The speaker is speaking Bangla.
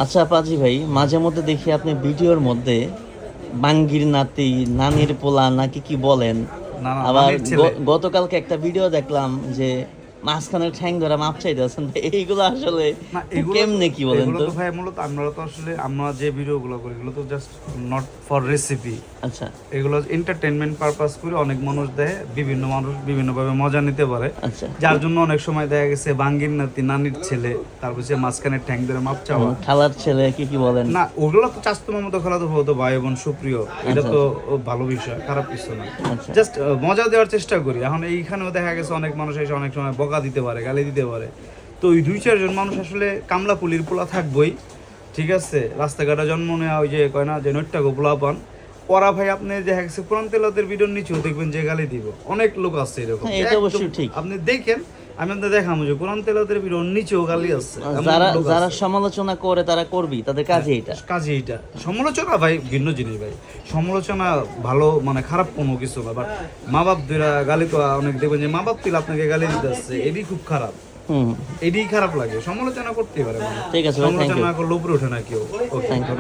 আচ্ছা পাজি ভাই, মাঝে মধ্যে দেখি আপনি ভিডিওর মধ্যে বাঙ্গির নাতি, নানির পোলা নাকি কি বলেন। না না, আবার নানির ছেলে। গতকালকে একটা ভিডিও দেখলাম যে মাঝখানের ঠ্যাং ধরে মাপ চাইতেছেন। এইগুলো আসলে না এগুলো তো কেমনে কি বলেন এগুলো তো? তো ভাই মূলত আমরা তো আসলে আমরা যে ভিডিওগুলো করি এগুলো তো জাস্ট নট ফর রেসিপি। আচ্ছা এগুলো এন্টারটেনমেন্ট পারপাস করে অনেক মানুষ দেয়, বিভিন্ন মানুষ বিভিন্নভাবে মজা নিতে পারে, আচ্ছা। যার জন্য অনেক সময় দেখা গেছে বাঙ্গির নাতি, নানির ছেলে, তারপর সে মাঝখানে ঠ্যাং ধরে মাপ চাওয়া। খালার ছেলে কি কি বলেন? না ওগুলো তো চাস্তো মামাতো খেলা তো হতো ভাই বোন সুপ্রিয়, এটা আচ্ছা, তো ভালো বিষয়, খারাপ কিছু না। আচ্ছা। জাস্ট মজা দেওয়ার চেষ্টা করি। এখন এইখানেও দেখা গেছে অনেক মানুষ এসে অনেক সময় বকা দিতে পারে, গালি দিতে পারে। তো ওই 2-4 জন মানুষ আসলে কামলা পুলির পোলা থাকবই, ঠিক আছে, রাস্তাঘাটে জন্ম নেওয়া, ওই যে কয় না যে নৈট্টাগো পোলা পান, ওরা ভাই আপনি দেখা গেছে কোরআন তেলাওয়াতের ভিডিওর নিচেও দেখবেন যে গালি দিব। অনেক লোক আছে এরকম, হ্যাঁ, এটা একদম অবশ্যই ঠিক। আপনি দেখেন, আমি আপনাদের দেখাবো যে কোরআন তেলাওয়াতের ভিডিওর নিচেও গালি আছে, এমন যারা লোক যারা আছে। সমালোচনা করে তারা করবি, তাদের কাজে এটা। কাজে এইটা সমালোচনা ভাই ভিন্ন জিনিস ভাই। সমালোচনা ভালো মানে খারাপ কোনো কিছু না, বাট মা বাপ দুইরা গালি তো অনেক দেখবেন যে মা বাপ তুলে আপনাকে গালি দিতে আসছে, এটি খুব খারাপ, হুম। এটি খারাপ লাগে। সমালোচনা করতেই পারে মানুষ। ঠিক আছে ভাই, থ্যাংক সমালোচনা ইউ। না করলে উপরে ওঠে না কেউ। ওকে। Thank you.